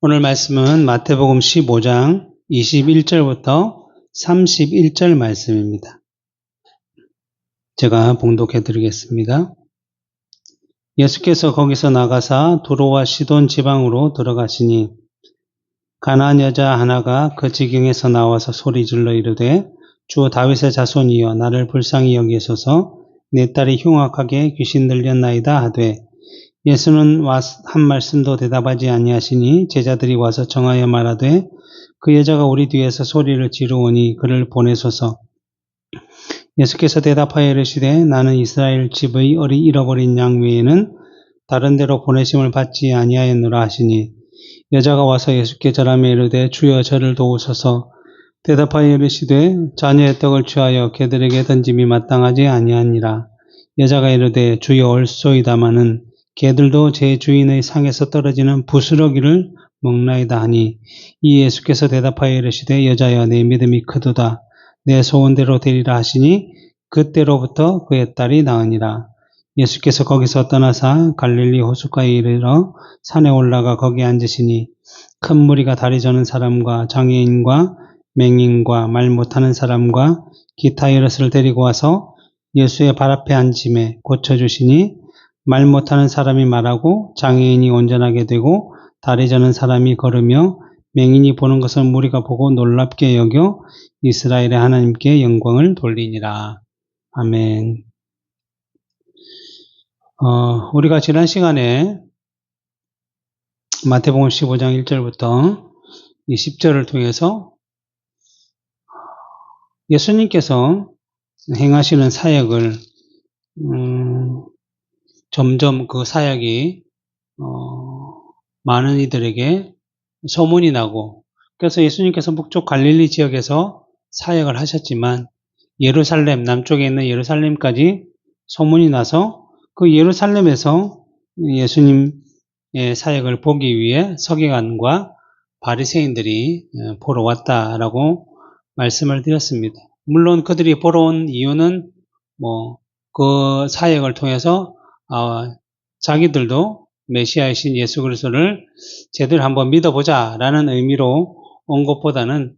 오늘 말씀은 마태복음 15장 21절부터 31절 말씀입니다. 제가 봉독해 드리겠습니다. 예수께서 거기서 나가사 두로와 시돈 지방으로 들어가시니 가나안 여자 하나가 그 지경에서 나와서 소리질러 이르되 주 다윗의 자손이여 나를 불쌍히 여기소서 내 딸이 흉악하게 귀신 들렸나이다 하되 예수는 한 말씀도 대답하지 아니하시니 제자들이 와서 정하여 말하되 그 여자가 우리 뒤에서 소리를 지르오니 그를 보내소서. 예수께서 대답하여 이르시되 나는 이스라엘 집의 잃어버린 양 외에는 다른 데로 보내심을 받지 아니하였노라 하시니 여자가 와서 예수께 절하며 이르되 주여 저를 도우소서. 대답하여 이르시되 자녀의 떡을 취하여 개들에게 던짐이 마땅하지 아니하니라. 여자가 이르되 주여 옳소이다마는 개들도 제 주인의 상에서 떨어지는 부스러기를 먹나이다 하니 이 예수께서 대답하여 이르시되 여자여 내 믿음이 크도다. 내 소원대로 되리라 하시니 그때로부터 그의 딸이 나으니라. 예수께서 거기서 떠나사 갈릴리 호숫가에 이르러 산에 올라가 거기 앉으시니 큰 무리가 다리 저는 사람과 장애인과 맹인과 말 못하는 사람과 기타 여럿을 데리고 와서 예수의 발 앞에 앉음에 고쳐주시니 말 못하는 사람이 말하고 장애인이 온전하게 되고 다리 저는 사람이 걸으며 맹인이 보는 것을 무리가 보고 놀랍게 여겨 이스라엘의 하나님께 영광을 돌리니라. 아멘. 우리가 지난 시간에 마태복음 15장 1절부터 20절을 통해서 예수님께서 행하시는 사역을 점점 그 사역이 많은 이들에게 소문이 나고, 그래서 예수님께서 북쪽 갈릴리 지역에서 사역을 하셨지만 예루살렘, 남쪽에 있는 예루살렘까지 소문이 나서 그 예루살렘에서 예수님의 사역을 보기 위해 서기관과 바리새인들이 보러 왔다라고 말씀을 드렸습니다. 물론 그들이 보러 온 이유는 그 사역을 통해서 자기들도 메시아이신 예수 그리스도를 제대로 한번 믿어보자라는 의미로 온 것보다는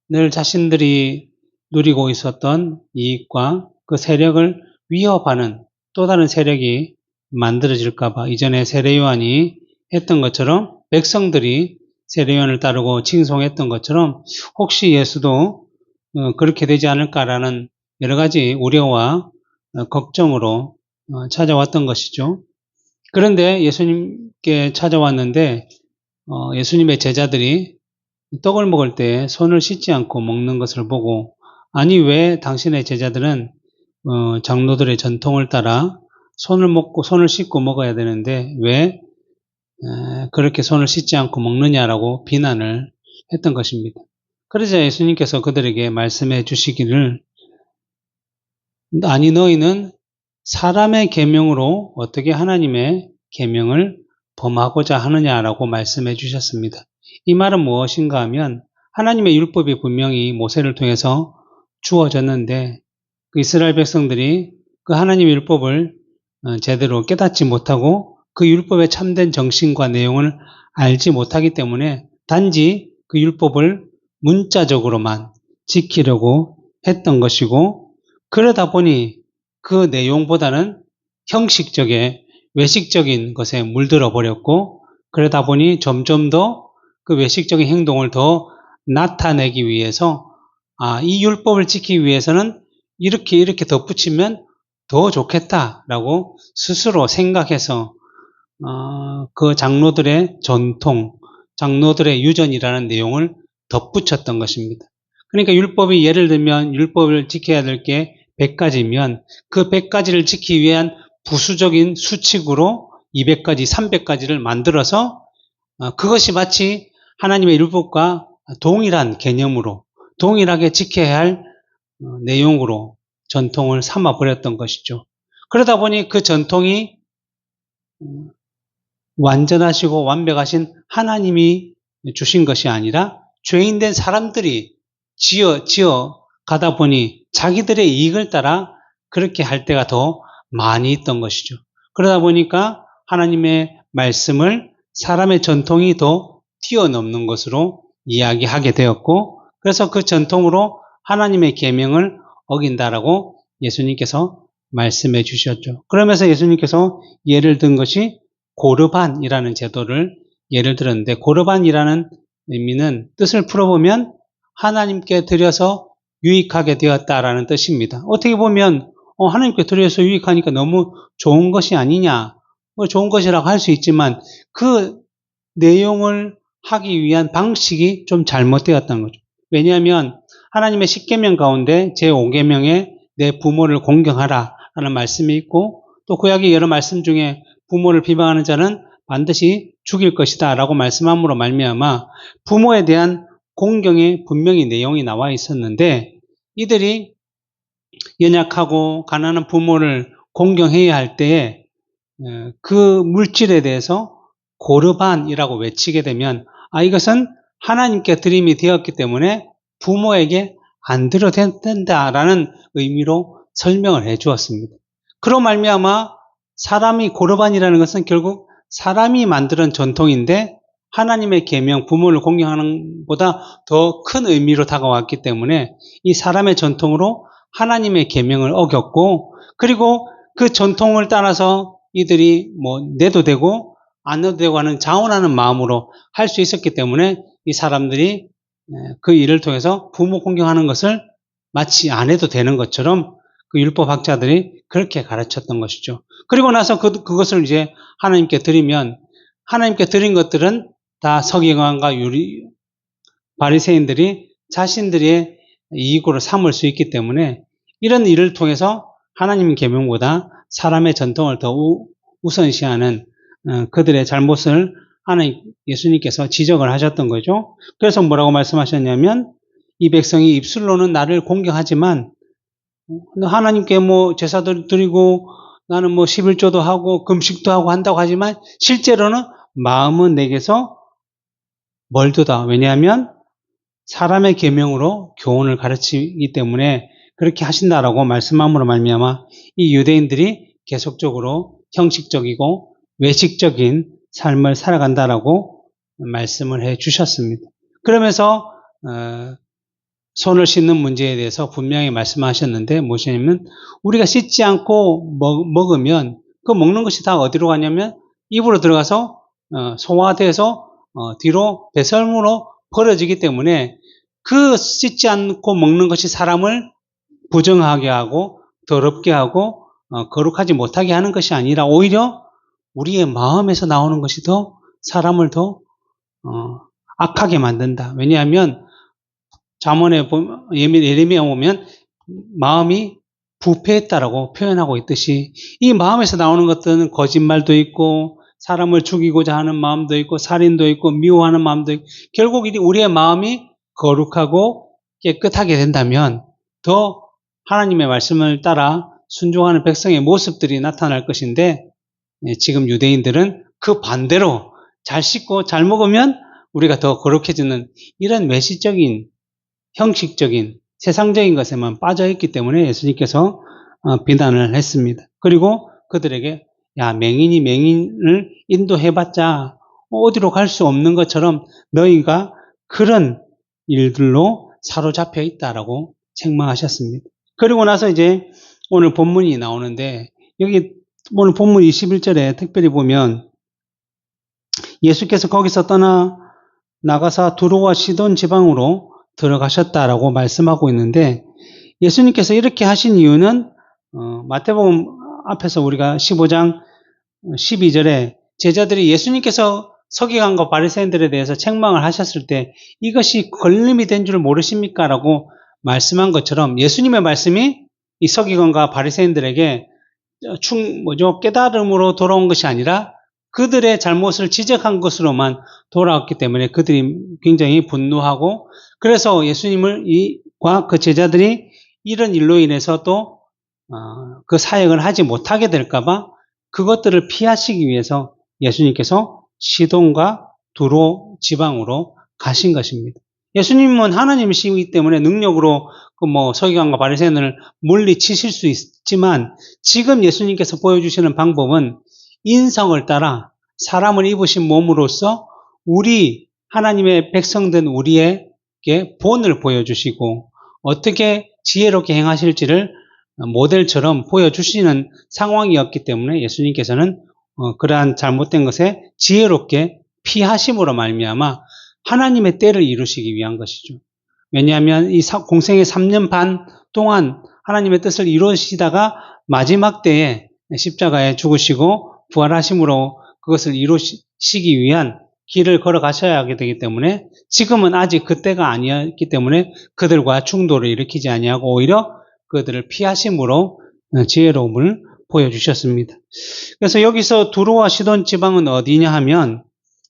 늘 자신들이 누리고 있었던 이익과 그 세력을 위협하는 또 다른 세력이 만들어질까봐, 이전에 세례요한이 했던 것처럼 백성들이 세례요한을 따르고 칭송했던 것처럼 혹시 예수도 그렇게 되지 않을까라는 여러 가지 우려와 걱정으로 찾아왔던 것이죠. 그런데 예수님께 찾아왔는데 예수님의 제자들이 떡을 먹을 때 손을 씻지 않고 먹는 것을 보고, 아니 왜 당신의 제자들은 장로들의 전통을 따라 손을 씻고 먹어야 되는데 왜 그렇게 손을 씻지 않고 먹느냐라고 비난을 했던 것입니다. 그러자 예수님께서 그들에게 말씀해 주시기를, 아니 너희는 사람의 계명으로 어떻게 하나님의 계명을 범하고자 하느냐라고 말씀해 주셨습니다. 이 말은 무엇인가 하면 하나님의 율법이 분명히 모세를 통해서 주어졌는데 그 이스라엘 백성들이 그 하나님의 율법을 제대로 깨닫지 못하고 그 율법의 참된 정신과 내용을 알지 못하기 때문에 단지 그 율법을 문자적으로만 지키려고 했던 것이고, 그러다 보니 그 내용보다는 형식적인 외식적인 것에 물들어 버렸고, 그러다 보니 점점 더 그 외식적인 행동을 더 나타내기 위해서 이 율법을 지키기 위해서는 이렇게 덧붙이면 더 좋겠다라고 스스로 생각해서 그 장로들의 전통, 장로들의 유전이라는 내용을 덧붙였던 것입니다. 그러니까 율법이, 예를 들면 율법을 지켜야 될 게 100가지면 그 100가지를 지키기 위한 부수적인 수칙으로 200가지, 300가지를 만들어서 그것이 마치 하나님의 율법과 동일한 개념으로 동일하게 지켜야 할 내용으로 전통을 삼아버렸던 것이죠. 그러다 보니 그 전통이 완전하시고 완벽하신 하나님이 주신 것이 아니라 죄인된 사람들이 지어 가다 보니 자기들의 이익을 따라 그렇게 할 때가 더 많이 있던 것이죠. 그러다 보니까 하나님의 말씀을 사람의 전통이 더 뛰어넘는 것으로 이야기하게 되었고, 그래서 그 전통으로 하나님의 계명을 어긴다라고 예수님께서 말씀해 주셨죠. 그러면서 예수님께서 예를 든 것이 고르반이라는 제도를 예를 들었는데, 고르반이라는 의미는 뜻을 풀어보면 하나님께 드려서 유익하게 되었다라는 뜻입니다. 어떻게 보면 하나님께 드려서 유익하니까 너무 좋은 것이 아니냐, 좋은 것이라고 할 수 있지만 그 내용을 하기 위한 방식이 좀 잘못되었다는 거죠. 왜냐하면 하나님의 10계명 가운데 제5계명에 내 부모를 공경하라 라는 말씀이 있고, 또 구약의 여러 말씀 중에 부모를 비방하는 자는 반드시 죽일 것이다 라고 말씀함으로 말미암아 부모에 대한 공경에 분명히 내용이 나와 있었는데, 이들이 연약하고 가난한 부모를 공경해야 할 때에 그 물질에 대해서 고르반이라고 외치게 되면 이것은 하나님께 드림이 되었기 때문에 부모에게 안 드려도 된다라는 의미로 설명을 해 주었습니다. 그로 말미암아 사람이 고르반이라는 것은 결국 사람이 만드는 전통인데 하나님의 계명, 부모를 공경하는 것보다 더 큰 의미로 다가왔기 때문에 이 사람의 전통으로 하나님의 계명을 어겼고, 그리고 그 전통을 따라서 이들이 내도 되고 안 내도 되고 하는 자원하는 마음으로 할 수 있었기 때문에 이 사람들이 그 일을 통해서 부모 공경하는 것을 마치 안 해도 되는 것처럼 그 율법학자들이 그렇게 가르쳤던 것이죠. 그리고 나서 그것을 이제 하나님께 드리면 하나님께 드린 것들은 다 서기관과 바리새인들이 자신들의 이익으로 삼을 수 있기 때문에 이런 일을 통해서 하나님 계명보다 사람의 전통을 더 우선시하는 그들의 잘못을 예수님께서 지적을 하셨던 거죠. 그래서 뭐라고 말씀하셨냐면 이 백성이 입술로는 나를 공경하지만 하나님께 제사도 드리고 나는 11조도 하고 금식도 하고 한다고 하지만 실제로는 마음은 내게서 멀도다. 왜냐하면 사람의 계명으로 교훈을 가르치기 때문에 그렇게 하신다라고 말씀함으로 말미암아 이 유대인들이 계속적으로 형식적이고 외식적인 삶을 살아간다라고 말씀을 해 주셨습니다. 그러면서 손을 씻는 문제에 대해서 분명히 말씀하셨는데 무엇이냐면 우리가 씻지 않고 먹으면 그 먹는 것이 다 어디로 가냐면 입으로 들어가서 소화돼서 뒤로 배설물로 버려지기 때문에 그 씻지 않고 먹는 것이 사람을 부정하게 하고 더럽게 하고 거룩하지 못하게 하는 것이 아니라 오히려 우리의 마음에서 나오는 것이 더 사람을 더 악하게 만든다. 왜냐하면 잠언에 예레미야 보면 마음이 부패했다라고 표현하고 있듯이 이 마음에서 나오는 것들은 거짓말도 있고 사람을 죽이고자 하는 마음도 있고 살인도 있고 미워하는 마음도 있고 결국 우리의 마음이 거룩하고 깨끗하게 된다면 더 하나님의 말씀을 따라 순종하는 백성의 모습들이 나타날 것인데 지금 유대인들은 그 반대로 잘 씻고 잘 먹으면 우리가 더 거룩해지는 이런 외식적인 형식적인 세상적인 것에만 빠져있기 때문에 예수님께서 비난을 했습니다. 그리고 그들에게 맹인이 맹인을 인도해봤자 어디로 갈 수 없는 것처럼 너희가 그런 일들로 사로잡혀 있다라고 책망하셨습니다. 그리고 나서 이제 오늘 본문이 나오는데 여기 오늘 본문 21절에 특별히 보면 예수께서 거기서 떠나 나가사 두로와 시돈 지방으로 들어가셨다라고 말씀하고 있는데 예수님께서 이렇게 하신 이유는 마태복음 앞에서 우리가 15장 12절에 제자들이 예수님께서 서기관과 바리새인들에 대해서 책망을 하셨을 때 이것이 걸림이 된 줄 모르십니까? 라고 말씀한 것처럼 예수님의 말씀이 이 서기관과 바리새인들에게 깨달음으로 돌아온 것이 아니라 그들의 잘못을 지적한 것으로만 돌아왔기 때문에 그들이 굉장히 분노하고 그래서 예수님과 그 제자들이 이런 일로 인해서 또 그 사역을 하지 못하게 될까봐 그것들을 피하시기 위해서 예수님께서 시돈과 두로 지방으로 가신 것입니다. 예수님은 하나님이시기 때문에 능력으로 서기관과 바리새인을 물리치실 수 있지만 지금 예수님께서 보여주시는 방법은 인성을 따라 사람을 입으신 몸으로써 우리 하나님의 백성된 우리에게 본을 보여주시고 어떻게 지혜롭게 행하실지를 모델처럼 보여주시는 상황이었기 때문에 예수님께서는 그러한 잘못된 것에 지혜롭게 피하심으로 말미암아 하나님의 때를 이루시기 위한 것이죠. 왜냐하면 이 공생의 3년 반 동안 하나님의 뜻을 이루시다가 마지막 때에 십자가에 죽으시고 부활하심으로 그것을 이루시기 위한 길을 걸어가셔야 하게 되기 때문에 지금은 아직 그때가 아니었기 때문에 그들과 충돌을 일으키지 아니하고 오히려 그들을 피하심으로 지혜로움을 보여주셨습니다. 그래서 여기서 두로와 시돈 지방은 어디냐 하면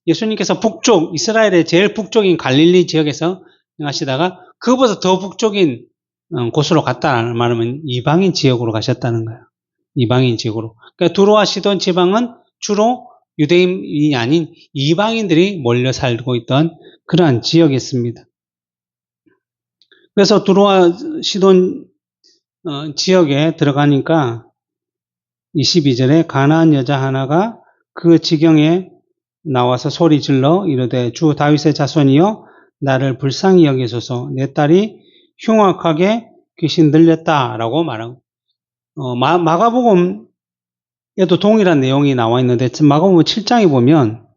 예수님께서 북쪽, 이스라엘의 제일 북쪽인 갈릴리 지역에서 하시다가 그것보다 더 북쪽인 곳으로 갔다는 말은 이방인 지역으로 가셨다는 거예요. 이방인 지역으로. 그러니까 두로와 시돈 지방은 주로 유대인이 아닌 이방인들이 몰려 살고 있던 그러한 지역이었습니다. 그래서 두로와 시돈 지역에 들어가니까 22절에 가나안 여자 하나가 그 지경에 나와서 소리 질러 이르되 주 다윗의 자손이여 나를 불쌍히 여기소서 내 딸이 흉악하게 귀신 들렸다라고 말하고 마가복음에도 동일한 내용이 나와 있는데 마가복음 7장에 보면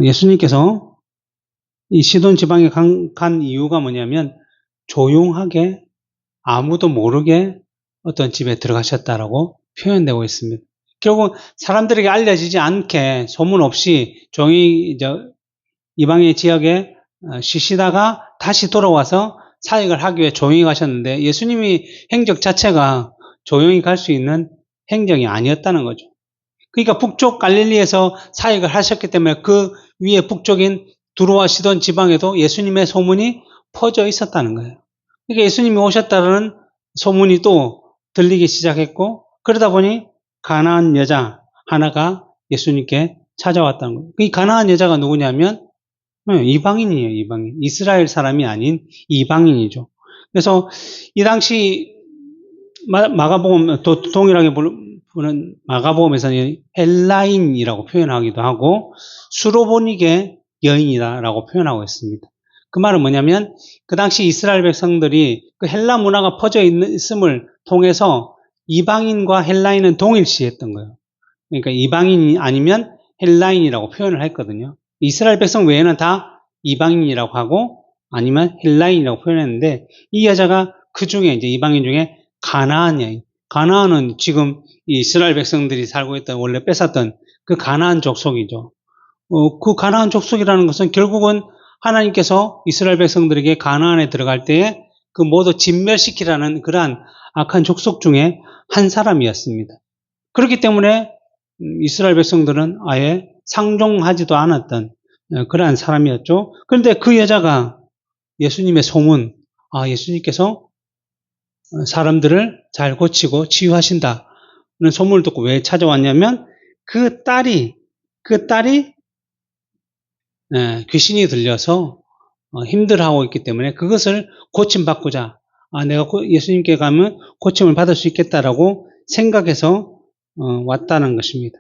예수님께서 이 시돈 지방에 간 이유가 뭐냐면 조용하게 아무도 모르게 어떤 집에 들어가셨다라고 표현되고 있습니다. 결국 사람들에게 알려지지 않게 소문 없이 조용히 이방의 지역에 쉬시다가 다시 돌아와서 사역을 하기 위해 조용히 가셨는데 예수님이 행적 자체가 조용히 갈 수 있는 행정이 아니었다는 거죠. 그러니까 북쪽 갈릴리에서 사역을 하셨기 때문에 그 위에 북쪽인 두로와 시돈 지방에도 예수님의 소문이 퍼져 있었다는 거예요. 그러니까 예수님이 오셨다는 소문이 또 들리기 시작했고 그러다 보니 가나안 여자 하나가 예수님께 찾아왔다는 거예요. 이 가나안 여자가 누구냐면 이방인이에요. 이방인. 이스라엘 사람이 아닌 이방인이죠. 그래서 이 당시 마가복음 동일하게 보는 마가복음에서는 헬라인이라고 표현하기도 하고 수로보니게 여인이다라고 표현하고 있습니다. 그 말은 뭐냐면 그 당시 이스라엘 백성들이 그 헬라 문화가 퍼져 있음을 통해서 이방인과 헬라인은 동일시했던 거예요. 그러니까 이방인이 아니면 헬라인이라고 표현을 했거든요. 이스라엘 백성 외에는 다 이방인이라고 하고 아니면 헬라인이라고 표현했는데 이 여자가 그 중에 이제 이방인 중에 가나안 여인. 가나안은 지금 이스라엘 백성들이 살고 있던 원래 뺏었던 그 가나안 족속이죠. 그 가나안 족속이라는 것은 결국은 하나님께서 이스라엘 백성들에게 가나안에 들어갈 때에 그 모두 진멸시키라는 그러한 악한 족속 중에 한 사람이었습니다. 그렇기 때문에 이스라엘 백성들은 아예 상종하지도 않았던 그러한 사람이었죠. 그런데 그 여자가 예수님의 소문, 예수님께서 사람들을 잘 고치고 치유하신다는 소문을 듣고 왜 찾아왔냐면 그 딸이 귀신이 들려서 힘들어하고 있기 때문에 그것을 고침받고자 내가 예수님께 가면 고침을 받을 수 있겠다라고 생각해서 왔다는 것입니다.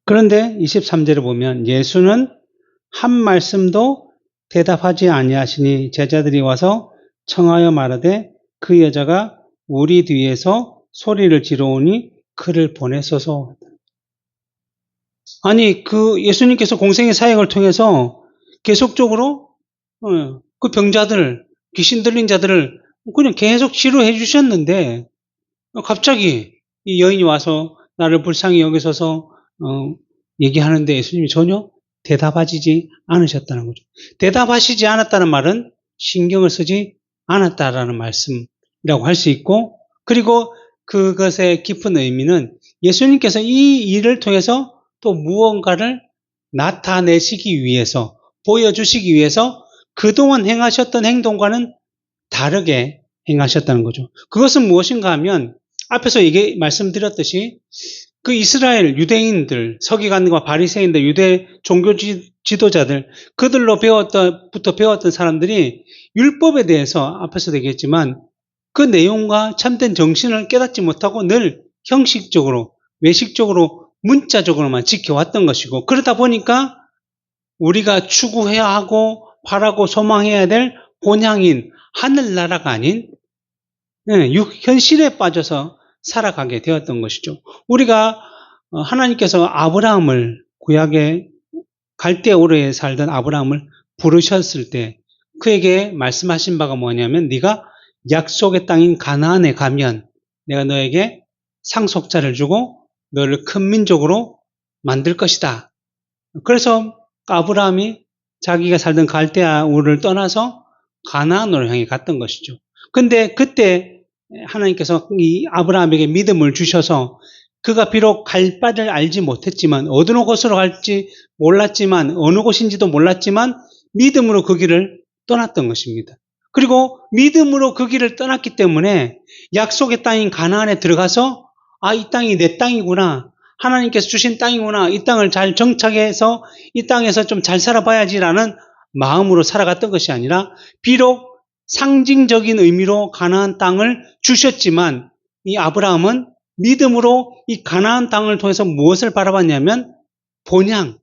그런데 23절에 보면 예수는 한 말씀도 대답하지 아니하시니 제자들이 와서 청하여 말하되 그 여자가 우리 뒤에서 소리를 지르오니 그를 보내소서. 아니 그 예수님께서 공생의 사역을 통해서 계속적으로 그 병자들, 귀신 들린 자들을 그냥 계속 치료해 주셨는데 갑자기 이 여인이 와서 나를 불쌍히 여기소서 얘기하는데 예수님이 전혀 대답하시지 않으셨다는 거죠. 대답하시지 않았다는 말은 신경을 쓰지 않았다라는 말씀이라고 할 수 있고 그리고 그것의 깊은 의미는 예수님께서 이 일을 통해서 또 무언가를 나타내시기 위해서 보여주시기 위해서 그동안 행하셨던 행동과는 다르게 행하셨다는 거죠. 그것은 무엇인가 하면 앞에서 말씀드렸듯이 그 이스라엘 유대인들, 서기관과 바리새인들, 유대 종교 지도자들 그들로부터 배웠던 사람들이 율법에 대해서 앞에서도 얘기했지만 그 내용과 참된 정신을 깨닫지 못하고 늘 형식적으로 외식적으로 문자적으로만 지켜왔던 것이고, 그러다 보니까 우리가 추구해야 하고 바라고 소망해야 될 본향인 하늘나라가 아닌 현실에 빠져서 살아가게 되었던 것이죠. 우리가 하나님께서 아브라함을, 구약의 갈대우르에 살던 아브라함을 부르셨을 때 그에게 말씀하신 바가 뭐냐면, 네가 약속의 땅인 가나안에 가면 내가 너에게 상속자를 주고 너를 큰 민족으로 만들 것이다. 그래서 아브라함이 자기가 살던 갈대우르를 떠나서 가나안으로 향해 갔던 것이죠. 근데 그때 하나님께서 이 아브라함에게 믿음을 주셔서 그가 비록 갈 바를 알지 못했지만, 어느 곳으로 갈지 몰랐지만, 어느 곳인지도 몰랐지만 믿음으로 그 길을 떠났던 것입니다. 그리고 믿음으로 그 길을 떠났기 때문에 약속의 땅인 가나안에 들어가서 이 땅이 내 땅이구나, 하나님께서 주신 땅이구나, 이 땅을 잘 정착해서 이 땅에서 좀 잘 살아봐야지라는 마음으로 살아갔던 것이 아니라, 비록 상징적인 의미로 가나안 땅을 주셨지만 이 아브라함은 믿음으로 이 가나안 땅을 통해서 무엇을 바라봤냐면 본향,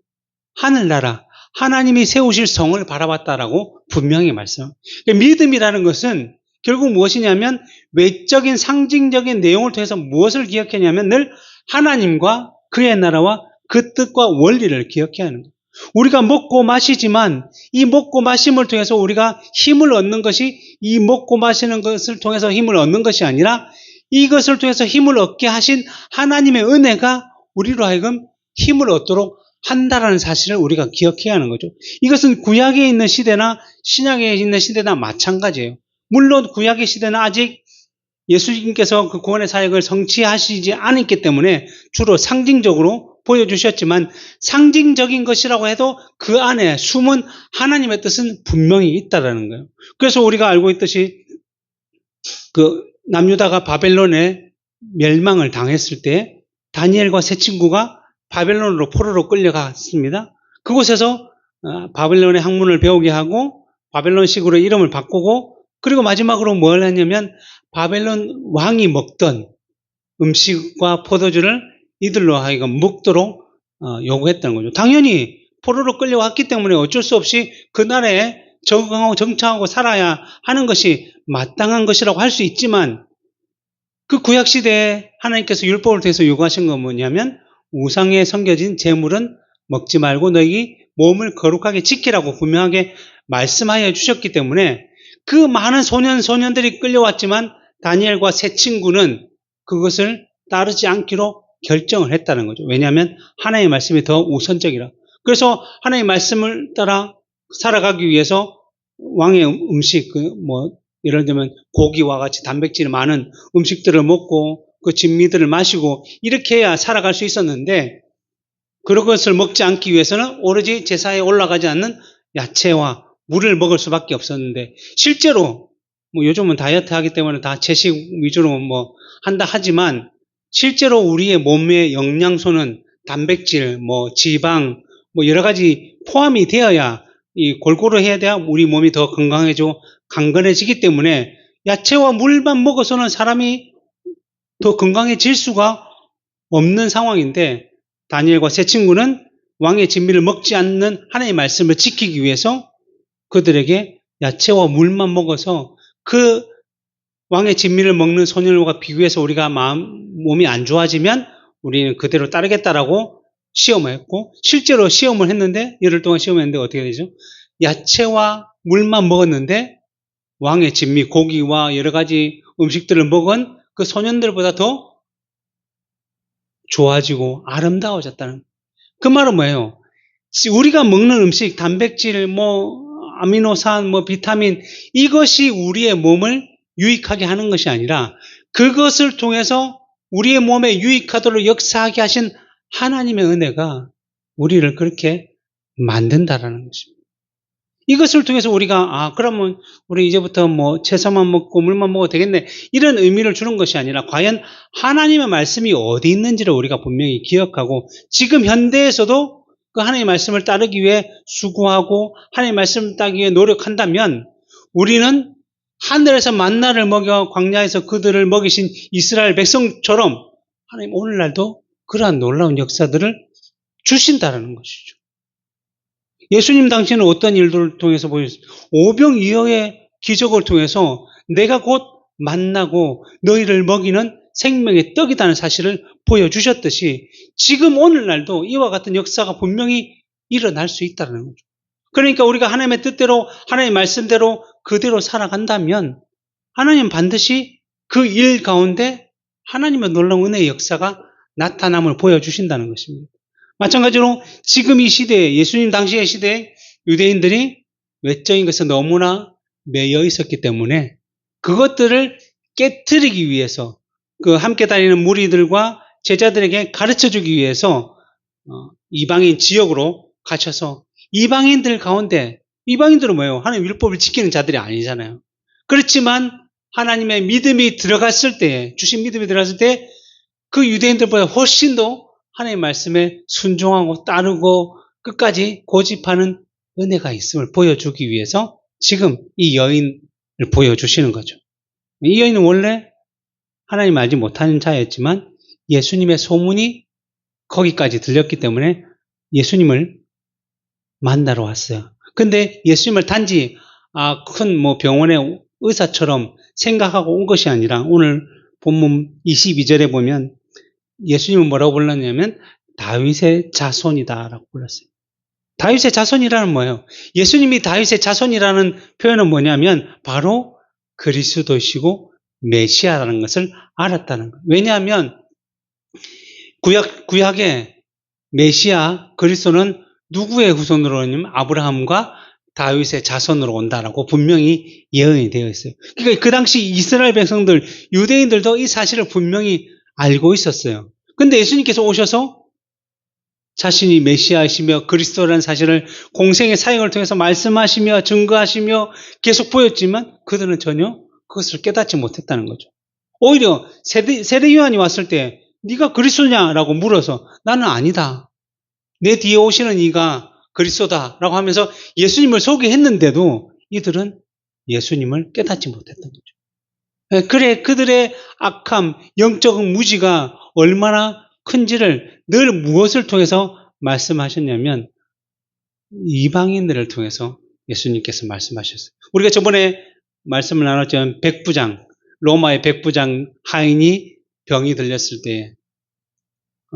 하늘나라, 하나님이 세우실 성을 바라봤다라고 분명히 말씀. 믿음이라는 것은 결국 무엇이냐면 외적인 상징적인 내용을 통해서 무엇을 기억하냐면 늘 하나님과 그의 나라와 그 뜻과 원리를 기억해야 하는 거예요. 우리가 먹고 마시지만 이 먹고 마심을 통해서 우리가 힘을 얻는 것이, 이 먹고 마시는 것을 통해서 힘을 얻는 것이 아니라 이것을 통해서 힘을 얻게 하신 하나님의 은혜가 우리로 하여금 힘을 얻도록 한다라는 사실을 우리가 기억해야 하는 거죠. 이것은 구약에 있는 시대나 신약에 있는 시대나 마찬가지예요. 물론 구약의 시대는 아직 예수님께서 그 구원의 사역을 성취하시지 않았기 때문에 주로 상징적으로 보여주셨지만, 상징적인 것이라고 해도 그 안에 숨은 하나님의 뜻은 분명히 있다라는 거예요. 그래서 우리가 알고 있듯이 그 남유다가 바벨론에 멸망을 당했을 때 다니엘과 세 친구가 바벨론으로 포로로 끌려갔습니다. 그곳에서 바벨론의 학문을 배우게 하고 바벨론식으로 이름을 바꾸고, 그리고 마지막으로 뭘 했냐면 바벨론 왕이 먹던 음식과 포도주를 이들로 하여금 먹도록 요구했다는 거죠. 당연히 포로로 끌려왔기 때문에 어쩔 수 없이 그 나라에 적응하고 정착하고 살아야 하는 것이 마땅한 것이라고 할 수 있지만, 그 구약시대에 하나님께서 율법을 통해서 요구하신 건 뭐냐면 우상에 섬겨진 제물은 먹지 말고 너희 몸을 거룩하게 지키라고 분명하게 말씀하여 주셨기 때문에 그 많은 소년들이 끌려왔지만 다니엘과 세 친구는 그것을 따르지 않기로 결정을 했다는 거죠. 왜냐하면 하나님의 말씀이 더 우선적이라. 그래서 하나님의 말씀을 따라 살아가기 위해서 왕의 음식, 예를 들면 고기와 같이 단백질 많은 음식들을 먹고 그 진미들을 마시고 이렇게 해야 살아갈 수 있었는데, 그런 것을 먹지 않기 위해서는 오로지 제사에 올라가지 않는 야채와 물을 먹을 수밖에 없었는데, 실제로 요즘은 다이어트 하기 때문에 다 채식 위주로 한다 하지만 실제로 우리의 몸의 영양소는 단백질, 지방, 여러 가지 포함이 되어야 골고루 해야 돼야 우리 몸이 더 건강해지고 강건해지기 때문에 야채와 물만 먹어서는 사람이 더 건강해질 수가 없는 상황인데, 다니엘과 세 친구는 왕의 진미를 먹지 않는 하나님의 말씀을 지키기 위해서 그들에게 야채와 물만 먹어서 그 왕의 진미를 먹는 소년과 비교해서 우리가 몸이 안 좋아지면 우리는 그대로 따르겠다라고 시험을 했고, 실제로 시험을 했는데, 열흘 동안 시험했는데 어떻게 되죠? 야채와 물만 먹었는데 왕의 진미, 고기와 여러 가지 음식들을 먹은 그 소년들보다 더 좋아지고 아름다워졌다는. 그 말은 뭐예요? 우리가 먹는 음식, 단백질, 아미노산, 비타민, 이것이 우리의 몸을 유익하게 하는 것이 아니라 그것을 통해서 우리의 몸에 유익하도록 역사하게 하신 하나님의 은혜가 우리를 그렇게 만든다라는 것입니다. 이것을 통해서 우리가 그러면 우리 이제부터 채소만 먹고 물만 먹어도 되겠네, 이런 의미를 주는 것이 아니라 과연 하나님의 말씀이 어디 있는지를 우리가 분명히 기억하고, 지금 현대에서도 그 하나님의 말씀을 따르기 위해 수고하고 하나님의 말씀을 따르기 위해 노력한다면 우리는 하늘에서 만나를 먹여 광야에서 그들을 먹이신 이스라엘 백성처럼 하나님 오늘날도 그러한 놀라운 역사들을 주신다라는 것이죠. 예수님 당시에는 어떤 일들을 통해서 보였어요? 오병이어의 기적을 통해서 내가 곧 만나고 너희를 먹이는 생명의 떡이라는 사실을 보여주셨듯이 지금 오늘날도 이와 같은 역사가 분명히 일어날 수 있다는 거죠. 그러니까 우리가 하나님의 뜻대로 하나님의 말씀대로 그대로 살아간다면 하나님 반드시 그 일 가운데 하나님의 놀라운 은혜의 역사가 나타남을 보여주신다는 것입니다. 마찬가지로 지금 이 시대에 예수님 당시의 시대에 유대인들이 외적인 것에 너무나 매여 있었기 때문에 그것들을 깨트리기 위해서 그 함께 다니는 무리들과 제자들에게 가르쳐주기 위해서 이방인 지역으로 갇혀서 이방인들 가운데 이방인들은 뭐예요? 하나님 율법을 지키는 자들이 아니잖아요. 그렇지만 하나님의 믿음이 들어갔을 때 주신 믿음이 들어갔을 때 그 유대인들보다 훨씬 더 하나님의 말씀에 순종하고 따르고 끝까지 고집하는 은혜가 있음을 보여주기 위해서 지금 이 여인을 보여주시는 거죠. 이 여인은 원래 하나님 알지 못하는 자였지만 예수님의 소문이 거기까지 들렸기 때문에 예수님을 만나러 왔어요. 근데 예수님을 단지 큰 병원의 의사처럼 생각하고 온 것이 아니라 오늘 본문 22절에 보면 예수님은 뭐라고 불렀냐면 다윗의 자손이다라고 불렀어요. 다윗의 자손이라는 뭐예요? 예수님이 다윗의 자손이라는 표현은 뭐냐면 바로 그리스도시고 메시아라는 것을 알았다는 거예요. 왜냐하면 구약의 메시아 그리스도는 누구의 후손으로 오냐면 아브라함과 다윗의 자손으로 온다라고 분명히 예언이 되어 있어요. 그러니까 그 당시 이스라엘 백성들, 유대인들도 이 사실을 분명히 알고 있었어요. 근데 예수님께서 오셔서 자신이 메시아이시며 그리스도라는 사실을 공생의 사역을 통해서 말씀하시며 증거하시며 계속 보였지만 그들은 전혀 그것을 깨닫지 못했다는 거죠. 오히려 세례 요한이 왔을 때 네가 그리스도냐라고 물어서 나는 아니다. 내 뒤에 오시는 이가 그리스도다라고 하면서 예수님을 소개했는데도 이들은 예수님을 깨닫지 못했던 거죠. 그래 그들의 악함, 영적 무지가 얼마나 큰지를 늘 무엇을 통해서 말씀하셨냐면 이방인들을 통해서 예수님께서 말씀하셨어요. 우리가 저번에 말씀을 나눴지만 백부장, 로마의 백부장 하인이 병이 들렸을 때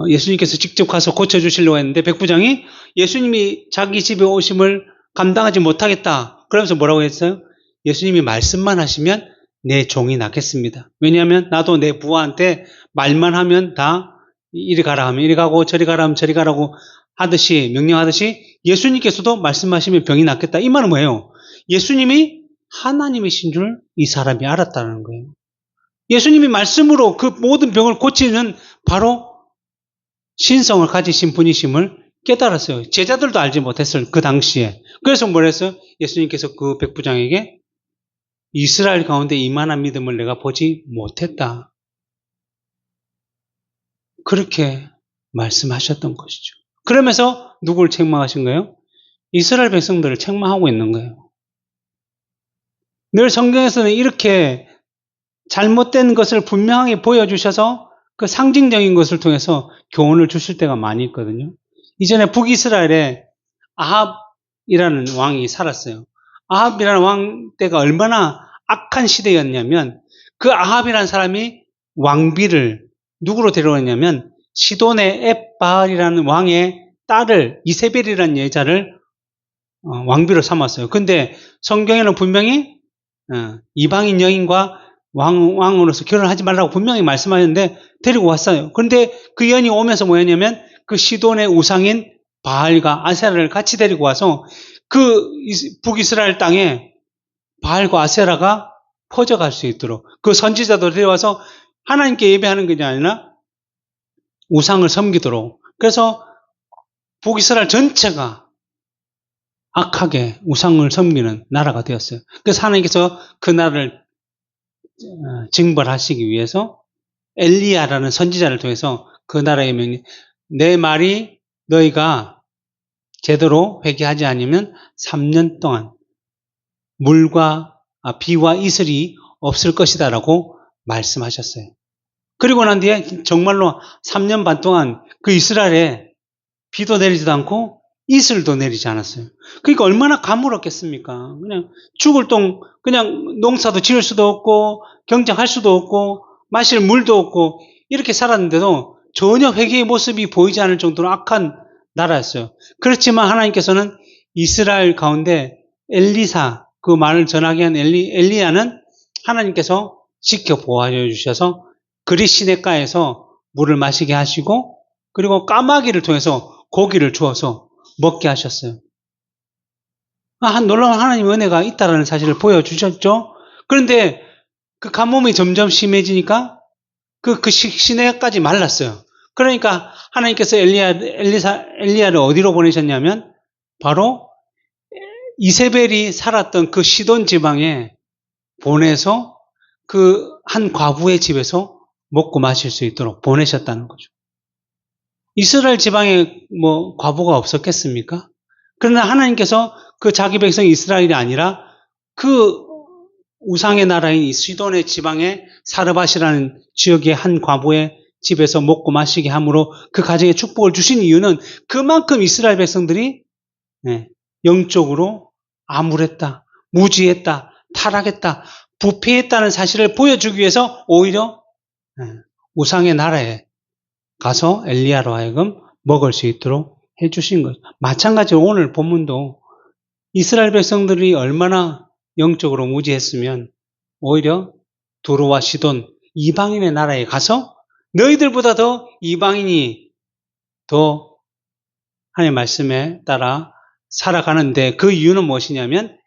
예수님께서 직접 가서 고쳐주시려고 했는데 백부장이 예수님이 자기 집에 오심을 감당하지 못하겠다. 그러면서 뭐라고 했어요? 예수님이 말씀만 하시면 내 종이 낫겠습니다. 왜냐하면 나도 내 부하한테 말만 하면 다 이리 가라 하면 이리 가고 저리 가라 하면 저리 가라고 하듯이 명령하듯이 예수님께서도 말씀하시면 병이 낫겠다. 이 말은 뭐예요? 예수님이 하나님이신 줄 이 사람이 알았다는 거예요. 예수님이 말씀으로 그 모든 병을 고치는 바로 신성을 가지신 분이심을 깨달았어요. 제자들도 알지 못했어요. 그 당시에. 그래서 뭘 했어요? 예수님께서 그 백부장에게 이스라엘 가운데 이만한 믿음을 내가 보지 못했다. 그렇게 말씀하셨던 것이죠. 그러면서 누구를 책망하신 거예요? 이스라엘 백성들을 책망하고 있는 거예요. 늘 성경에서는 이렇게 잘못된 것을 분명하게 보여주셔서 그 상징적인 것을 통해서 교훈을 주실 때가 많이 있거든요. 이전에 북이스라엘에 아합이라는 왕이 살았어요. 아합이라는 왕 때가 얼마나 악한 시대였냐면 그 아합이라는 사람이 왕비를 누구로 데려왔냐면 시돈의 엣바알이라는 왕의 딸을 이세벨이라는 여자를 왕비로 삼았어요. 근데 성경에는 분명히 이방인 여인과 왕으로서 결혼하지 말라고 분명히 말씀하셨는데 데리고 왔어요. 그런데 그 여인이 오면서 뭐였냐면 그 시돈의 우상인 바알과 아세라를 같이 데리고 와서 그 북이스라엘 땅에 바알과 아세라가 퍼져갈 수 있도록 그 선지자도 데려와서 하나님께 예배하는 것이 아니라 우상을 섬기도록. 그래서 북이스라엘 전체가 악하게 우상을 섬기는 나라가 되었어요. 그래서 하나님께서 그 나라를 징벌하시기 위해서 엘리야라는 선지자를 통해서 그 나라의 명령, 내 말이 너희가 제대로 회개하지 않으면 3년 동안 비와 이슬이 없을 것이다라고 말씀하셨어요. 그리고 난 뒤에 정말로 3년 반 동안 그 이스라엘에 비도 내리지도 않고 이슬도 내리지 않았어요. 그러니까 얼마나 가물었겠습니까? 그냥 죽을 똥, 그냥 농사도 지을 수도 없고 경작할 수도 없고 마실 물도 없고 이렇게 살았는데도 전혀 회개의 모습이 보이지 않을 정도로 악한 나라였어요. 그렇지만 하나님께서는 이스라엘 가운데 엘리사, 그 말을 전하게 한 엘리야는 하나님께서 지켜 보호하여 주셔서 그리 시냇가에서 물을 마시게 하시고 그리고 까마귀를 통해서 고기를 주어서 먹게 하셨어요. 놀라운 하나님의 은혜가 있다는 사실을 보여주셨죠. 그런데 그 가뭄이 점점 심해지니까 그 시내까지 말랐어요. 그러니까 하나님께서 엘리야를 어디로 보내셨냐면 바로 이세벨이 살았던 그 시돈 지방에 보내서 그 한 과부의 집에서 먹고 마실 수 있도록 보내셨다는 거죠. 이스라엘 지방에 뭐 과부가 없었겠습니까? 그러나 하나님께서 그 자기 백성 이스라엘이 아니라 그 우상의 나라인 이 시돈의 지방의 사르밧이라는 지역의 한 과부의 집에서 먹고 마시게 함으로 그 가정에 축복을 주신 이유는 그만큼 이스라엘 백성들이 영적으로 암울했다, 무지했다, 타락했다, 부패했다는 사실을 보여주기 위해서 오히려 우상의 나라에 가서 엘리야로 하여금 먹을 수 있도록 해주신 거죠. 마찬가지로 오늘 본문도 이스라엘 백성들이 얼마나 영적으로 무지했으면 오히려 두로와 시돈 이방인의 나라에 가서 너희들보다 더 이방인이 더 하나님의 말씀에 따라 살아가는데 그 이유는 무엇이냐면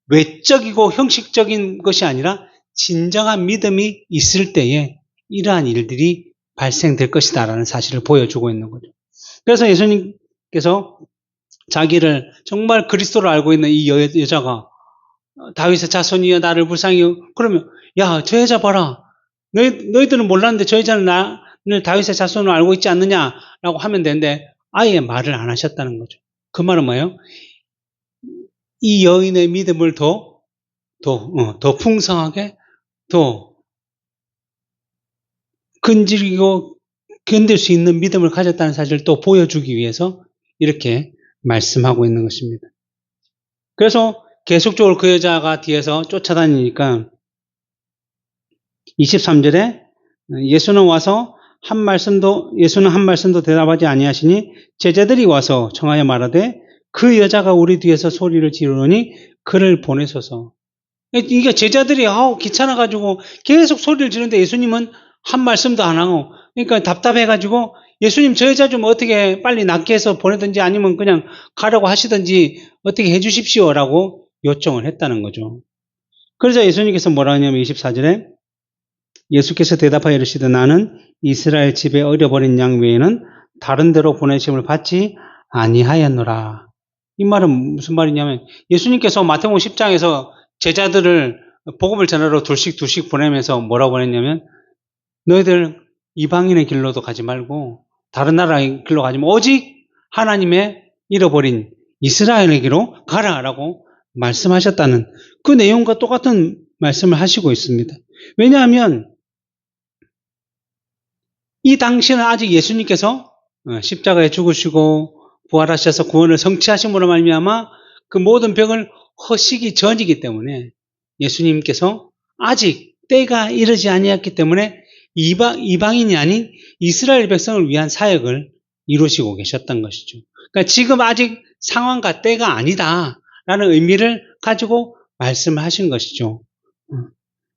외적이고 형식적인 것이 아니라 진정한 믿음이 있을 때에 이러한 일들이 발생될 것이다 라는 사실을 보여주고 있는 거죠. 그래서 예수님께서 자기를 정말 그리스도로 알고 있는 이 여자가 다윗의 자손이여 나를 불쌍히 그러면 야 저 여자 봐라 너희들은 몰랐는데 저 여자는 나를 다윗의 자손으로 알고 있지 않느냐라고 하면 되는데 아예 말을 안 하셨다는 거죠. 그 말은 뭐예요? 이 여인의 믿음을 더 풍성하게 더 끈질기고 견딜 수 있는 믿음을 가졌다는 사실을 또 보여주기 위해서 이렇게 말씀하고 있는 것입니다. 그래서 계속적으로 그 여자가 뒤에서 쫓아다니니까 23절에 예수는 한 말씀도 대답하지 아니하시니 제자들이 와서 청하여 말하되 그 여자가 우리 뒤에서 소리를 지르노니 그를 보내소서. 이게 제자들이 귀찮아가지고 계속 소리를 지르는데 예수님은 한 말씀도 안 하고 그러니까 답답해가지고 예수님 저 여자 좀 어떻게 빨리 낫게 해서 보내든지 아니면 그냥 가라고 하시든지 어떻게 해주십시오라고 요청을 했다는 거죠. 그러자 예수님께서 뭐라 하냐면 24절에 예수께서 대답하여 이르시되 나는 이스라엘 집에 어려버린 양 외에는 다른 데로 보내심을 받지 아니하였노라. 이 말은 무슨 말이냐면 예수님께서 마태복음 10장에서 제자들을 복음을 전하러 둘씩 보내면서 뭐라고 보냈냐면 너희들 이방인의 길로도 가지 말고 다른 나라의 길로 가지 말고 오직 하나님의 잃어버린 이스라엘의 길로 가라라고 말씀하셨다는 그 내용과 똑같은 말씀을 하시고 있습니다. 왜냐하면 이 당시에는 아직 예수님께서 십자가에 죽으시고 부활하셔서 구원을 성취하심으로 말미암아 그 모든 병을 허시기 전이기 때문에 예수님께서 아직 때가 이르지 아니했기 때문에 이방인이 아닌 이스라엘 백성을 위한 사역을 이루시고 계셨던 것이죠. 그러니까 지금 아직 상황과 때가 아니다라는 의미를 가지고 말씀을 하신 것이죠.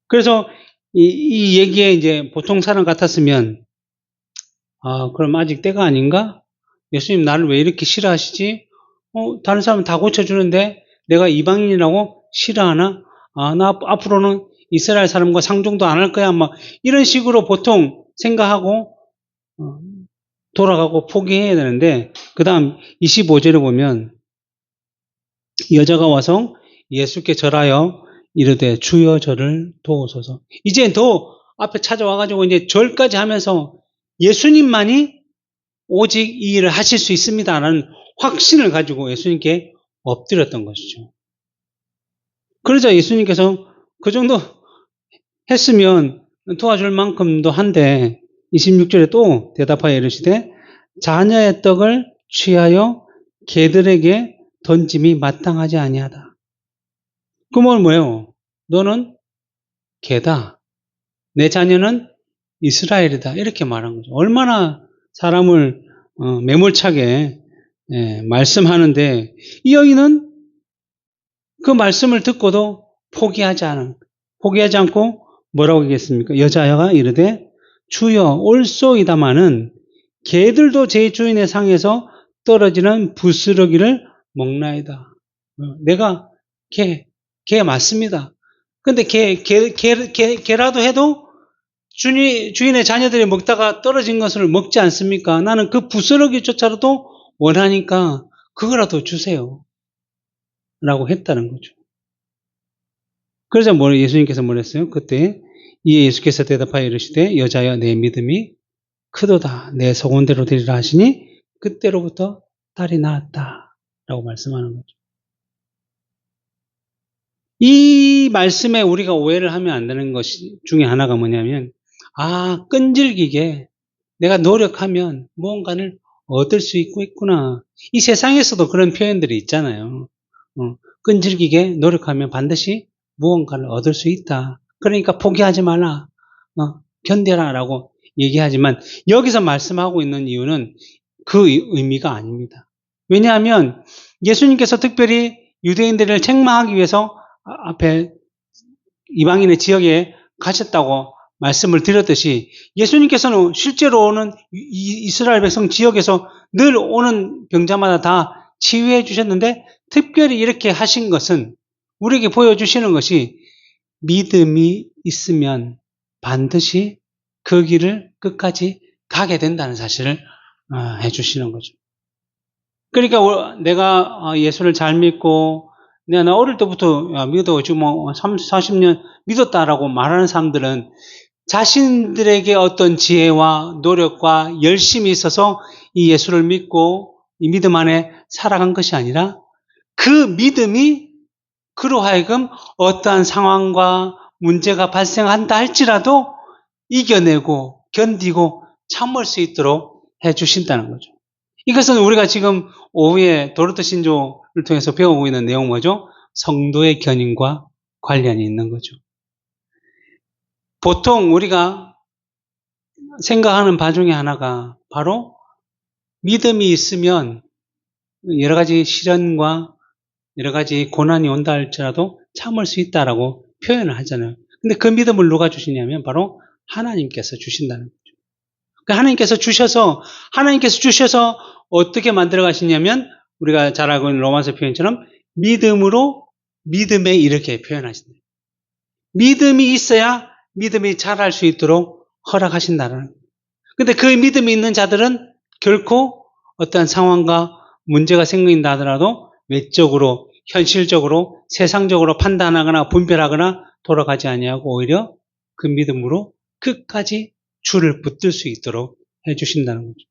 그래서 이 얘기에 이제 보통 사람 같았으면 그럼 아직 때가 아닌가? 예수님 나를 왜 이렇게 싫어하시지? 다른 사람은 다 고쳐주는데 내가 이방인이라고 싫어하나? 나 앞으로는 이스라엘 사람과 상종도 안 할 거야. 이런 식으로 보통 생각하고 돌아가고 포기해야 되는데 그 다음 25절에 보면 여자가 와서 예수께 절하여 이르되 주여 저를 도우소서. 이제 더 앞에 찾아와가지고 이제 절까지 하면서 예수님만이 오직 이 일을 하실 수 있습니다라는 확신을 가지고 예수님께 엎드렸던 것이죠. 그러자 예수님께서 그 정도 했으면 도와줄 만큼도 한데 26절에 또 대답하여 이르시되 자녀의 떡을 취하여 개들에게 던짐이 마땅하지 아니하다. 그 말은 뭐예요? 너는 개다. 내 자녀는 이스라엘이다. 이렇게 말한 거죠. 얼마나 사람을 매몰차게 말씀하는데 이 여인은 그 말씀을 듣고도 포기하지 않고 뭐라고 하겠습니까? 여자가 이르되 주여 올소이다마는 개들도 제 주인의 상에서 떨어지는 부스러기를 먹나이다. 내가 개 맞습니다. 근데 개라도 해도 주인의 자녀들이 먹다가 떨어진 것을 먹지 않습니까? 나는 그 부스러기조차도 원하니까 그거라도 주세요. 라고 했다는 거죠. 그래서 예수님께서 뭐랬어요? 그때 이에 예수께서 대답하여 이르시되 여자여 내 믿음이 크도다. 내 소원대로 되리라 하시니 그때로부터 딸이 낳았다. 라고 말씀하는 거죠. 이 말씀에 우리가 오해를 하면 안 되는 것 중에 하나가 뭐냐면 끈질기게 내가 노력하면 무언가를 얻을 수 있구나. 이 세상에서도 그런 표현들이 있잖아요. 끈질기게 노력하면 반드시 무언가를 얻을 수 있다. 그러니까 포기하지 말라. 견뎌라 라고 얘기하지만 여기서 말씀하고 있는 이유는 그 의미가 아닙니다. 왜냐하면 예수님께서 특별히 유대인들을 책망하기 위해서 앞에 이방인의 지역에 가셨다고 말씀을 드렸듯이 예수님께서는 실제로 오는 이스라엘 백성 지역에서 늘 오는 병자마다 다 치유해 주셨는데 특별히 이렇게 하신 것은 우리에게 보여주시는 것이 믿음이 있으면 반드시 그 길을 끝까지 가게 된다는 사실을 해주시는 거죠. 그러니까 내가 예수를 잘 믿고 나 어릴 때부터 믿어 지금 30, 40년 믿었다라고 말하는 사람들은 자신들에게 어떤 지혜와 노력과 열심이 있어서 이 예수를 믿고 이 믿음 안에 살아간 것이 아니라 그 믿음이 그로 하여금 어떠한 상황과 문제가 발생한다 할지라도 이겨내고 견디고 참을 수 있도록 해주신다는 거죠. 이것은 우리가 지금 오후에 도르트 신조를 통해서 배우고 있는 내용 뭐죠? 성도의 견인과 관련이 있는 거죠. 보통 우리가 생각하는 바 중에 하나가 바로 믿음이 있으면 여러 가지 시련과 여러 가지 고난이 온다 할지라도 참을 수 있다라고 표현을 하잖아요. 근데 그 믿음을 누가 주시냐면 바로 하나님께서 주신다는 거죠. 하나님께서 주셔서 어떻게 만들어 가시냐면 우리가 잘 알고 있는 로마서 표현처럼 믿음에 이렇게 표현하신다. 믿음이 있어야 믿음이 자랄 수 있도록 허락하신다는 거예요. 근데 그 믿음이 있는 자들은 결코 어떠한 상황과 문제가 생긴다 하더라도 외적으로, 현실적으로, 세상적으로 판단하거나 분별하거나 돌아가지 아니하고 오히려 그 믿음으로 끝까지 줄을 붙들 수 있도록 해주신다는 거죠.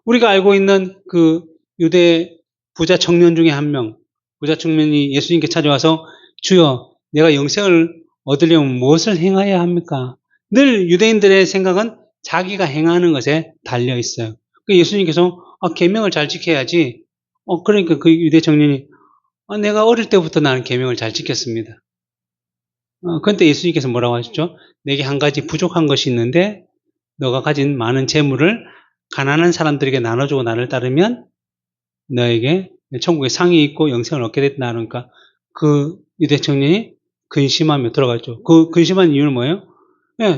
우리가 알고 있는 그 유대 부자 청년 중에 한 명, 부자 청년이 예수님께 찾아와서 주여, 내가 영생을 얻으려면 무엇을 행해야 합니까? 늘 유대인들의 생각은 자기가 행하는 것에 달려 있어요. 예수님께서 계명을 잘 지켜야지. 그러니까 그 유대 청년이 내가 어릴 때부터 나는 계명을 잘 지켰습니다. 그런데 예수님께서 뭐라고 하셨죠? 내게 한 가지 부족한 것이 있는데 너가 가진 많은 재물을 가난한 사람들에게 나눠주고 나를 따르면 너에게 천국에 상이 있고 영생을 얻게 됐다. 그러니까 그 유대 청년이 근심하며 들어갔죠. 그 근심한 이유는 뭐예요?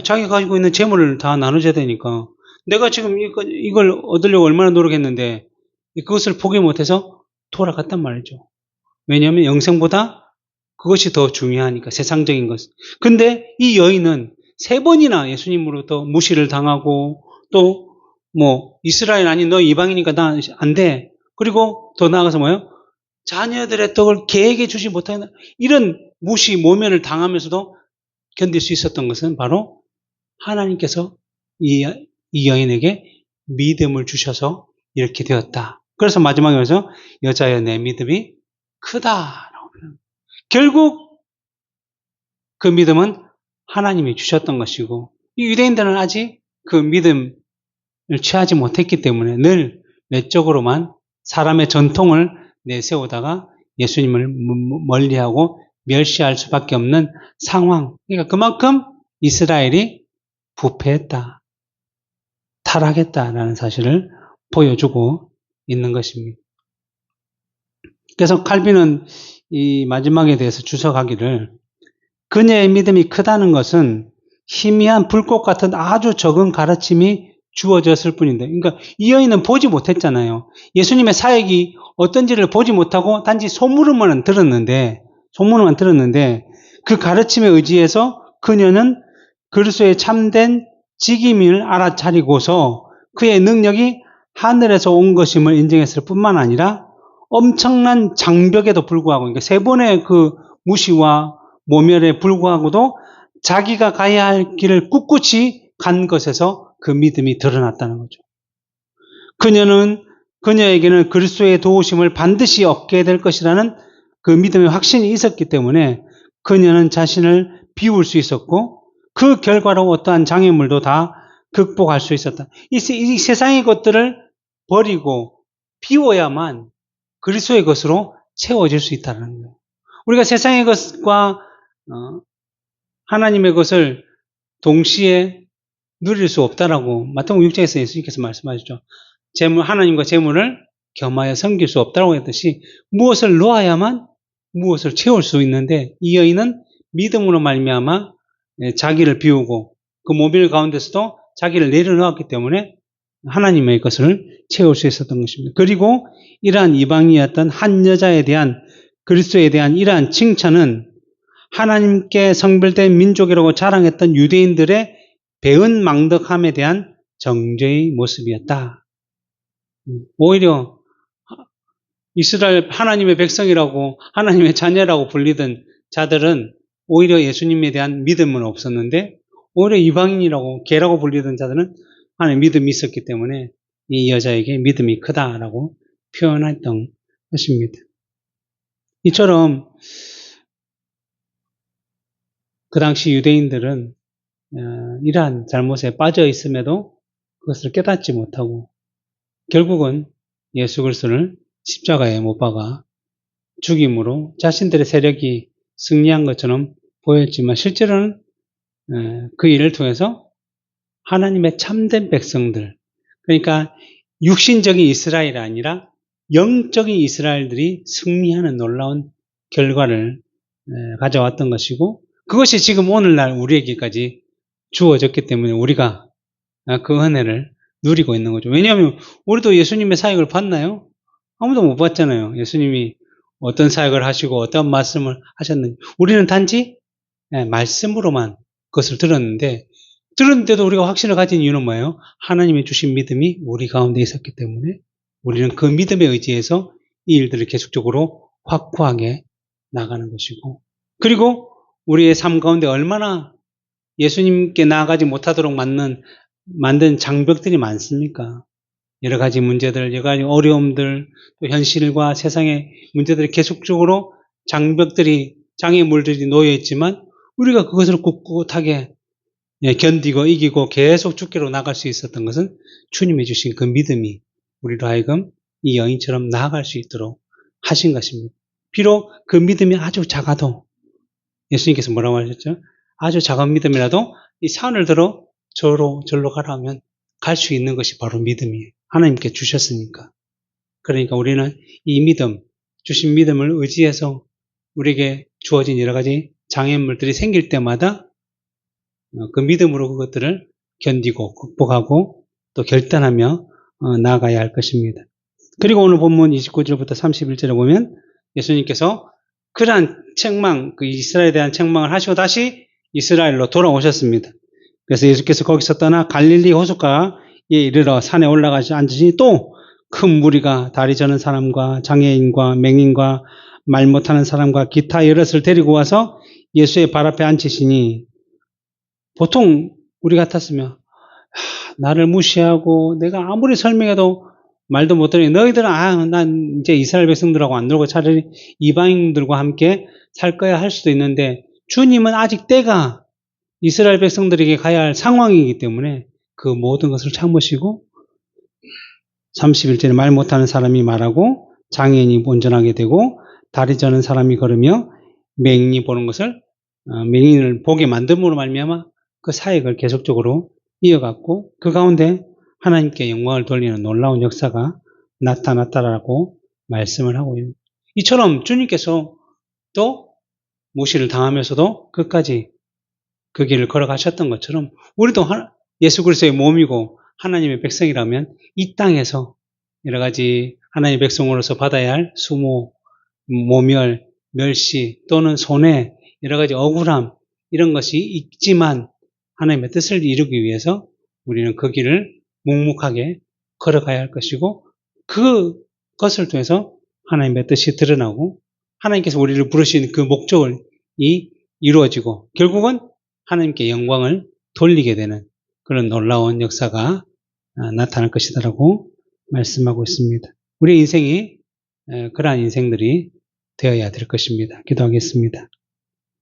자기가 가지고 있는 재물을 다 나눠줘야 되니까 내가 지금 이걸 얻으려고 얼마나 노력했는데 그것을 포기 못해서 돌아갔단 말이죠. 왜냐하면 영생보다 그것이 더 중요하니까, 세상적인 것. 근데 이 여인은 3번이나 예수님으로부터 무시를 당하고 또 이스라엘 아닌 너 이방이니까 나 안 돼. 그리고 더 나아가서 뭐예요? 자녀들의 떡을 개에게 주지 못하는 이런 무시, 모면을 당하면서도 견딜 수 있었던 것은 바로 하나님께서 이 여인에게 믿음을 주셔서 이렇게 되었다. 그래서 마지막에 와서 여자여 내 믿음이 크다라고 표현합니다. 결국 그 믿음은 하나님이 주셨던 것이고 이 유대인들은 아직 그 믿음 취하지 못했기 때문에 늘 내적으로만 사람의 전통을 내세우다가 예수님을 멀리하고 멸시할 수밖에 없는 상황. 그러니까 그만큼 이스라엘이 부패했다, 타락했다라는 사실을 보여주고 있는 것입니다. 그래서 칼빈은 이 마지막에 대해서 주석하기를 그녀의 믿음이 크다는 것은 희미한 불꽃 같은 아주 적은 가르침이 주어졌을 뿐인데, 그러니까 이 여인은 보지 못했잖아요. 예수님의 사역이 어떤지를 보지 못하고 단지 소문만 들었는데 그 가르침에 의지해서 그녀는 그리스도의 참된 직임을 알아차리고서 그의 능력이 하늘에서 온 것임을 인정했을 뿐만 아니라 엄청난 장벽에도 불구하고, 그러니까 3번의 그 무시와 모멸에 불구하고도 자기가 가야 할 길을 꿋꿋이 간 것에서 그 믿음이 드러났다는 거죠. 그녀에게는 그리스도의 도우심을 반드시 얻게 될 것이라는 그 믿음의 확신이 있었기 때문에 그녀는 자신을 비울 수 있었고 그 결과로 어떠한 장애물도 다 극복할 수 있었다. 이 세상의 것들을 버리고 비워야만 그리스도의 것으로 채워질 수 있다는 거예요. 우리가 세상의 것과 하나님의 것을 동시에 누릴 수 없다라고 마태복음 6장에서 예수님께서 말씀하셨죠. 하나님과 재물을 겸하여 섬길 수 없다고 했듯이 무엇을 놓아야만 무엇을 채울 수 있는데 이 여인은 믿음으로 말미암아 자기를 비우고 그 모빌 가운데서도 자기를 내려놓았기 때문에 하나님의 것을 채울 수 있었던 것입니다. 그리고 이러한 이방인이었던 한 여자에 대한 그리스도에 대한 이러한 칭찬은 하나님께 성별된 민족이라고 자랑했던 유대인들의 배은망덕함에 대한 정죄의 모습이었다. 오히려 이스라엘 하나님의 백성이라고 하나님의 자녀라고 불리던 자들은 오히려 예수님에 대한 믿음은 없었는데 오히려 이방인이라고 개라고 불리던 자들은 하나님의 믿음이 있었기 때문에 이 여자에게 믿음이 크다라고 표현했던 것입니다. 이처럼 그 당시 유대인들은 이러한 잘못에 빠져 있음에도 그것을 깨닫지 못하고 결국은 예수 그리스도를 십자가에 못 박아 죽임으로 자신들의 세력이 승리한 것처럼 보였지만 실제로는 그 일을 통해서 하나님의 참된 백성들, 그러니까 육신적인 이스라엘이 아니라 영적인 이스라엘들이 승리하는 놀라운 결과를 가져왔던 것이고 그것이 지금 오늘날 우리에게까지 주어졌기 때문에 우리가 그 은혜를 누리고 있는 거죠. 왜냐하면 우리도 예수님의 사역을 봤나요? 아무도 못 봤잖아요. 예수님이 어떤 사역을 하시고 어떤 말씀을 하셨는지. 우리는 단지 말씀으로만 그것을 들었는데도 우리가 확신을 가진 이유는 뭐예요? 하나님이 주신 믿음이 우리 가운데 있었기 때문에 우리는 그 믿음에 의지해서 이 일들을 계속적으로 확고하게 나가는 것이고 그리고 우리의 삶 가운데 얼마나 예수님께 나아가지 못하도록 만든 장벽들이 많습니까? 여러 가지 문제들, 여러 가지 어려움들, 또 현실과 세상의 문제들이 계속적으로 장애물들이 놓여 있지만 우리가 그것을 꿋꿋하게 견디고 이기고 계속 주께로 나갈 수 있었던 것은 주님이 주신 그 믿음이 우리로 하여금 이 여인처럼 나아갈 수 있도록 하신 것입니다. 비록 그 믿음이 아주 작아도 예수님께서 뭐라고 하셨죠? 아주 작은 믿음이라도 이 산을 들어 절로 가라 하면 갈 수 있는 것이 바로 믿음이에요. 하나님께 주셨으니까. 그러니까 우리는 이 믿음, 주신 믿음을 의지해서 우리에게 주어진 여러 가지 장애물들이 생길 때마다 그 믿음으로 그것들을 견디고 극복하고 또 결단하며 나아가야 할 것입니다. 그리고 오늘 본문 29절부터 31절에 보면 예수님께서 그러한 책망, 그 이스라엘에 대한 책망을 하시고 다시 이스라엘로 돌아오셨습니다. 그래서 예수께서 거기서 떠나 갈릴리 호숫가에 이르러 산에 올라가서 앉으시니 또 큰 무리가 다리 저는 사람과 장애인과 맹인과 말 못하는 사람과 기타 여럿을 데리고 와서 예수의 발 앞에 앉히시니 보통 우리 같았으면 나를 무시하고 내가 아무리 설명해도 말도 못하니 너희들은 난 이제 이스라엘 백성들하고 안 놀고 차라리 이방인들과 함께 살 거야 할 수도 있는데 주님은 아직 때가 이스라엘 백성들에게 가야 할 상황이기 때문에 그 모든 것을 참으시고 31절에 말 못하는 사람이 말하고 장애인이 운전하게 되고 다리 저는 사람이 걸으며 맹인이 보는 것을 맹인을 보게 만듦으로 말미암아 그 사역을 계속적으로 이어갔고 그 가운데 하나님께 영광을 돌리는 놀라운 역사가 나타났다라고 말씀을 하고 있는 이처럼 주님께서 또 무시를 당하면서도 끝까지 그 길을 걸어가셨던 것처럼 우리도 예수 그리스도의 몸이고 하나님의 백성이라면 이 땅에서 여러 가지 하나님의 백성으로서 받아야 할 수모, 모멸, 멸시 또는 손해, 여러 가지 억울함 이런 것이 있지만 하나님의 뜻을 이루기 위해서 우리는 그 길을 묵묵하게 걸어가야 할 것이고 그것을 통해서 하나님의 뜻이 드러나고 하나님께서 우리를 부르신 그 목적이 이루어지고 결국은 하나님께 영광을 돌리게 되는 그런 놀라운 역사가 나타날 것이다라고 말씀하고 있습니다. 우리의 인생이 그러한 인생들이 되어야 될 것입니다. 기도하겠습니다.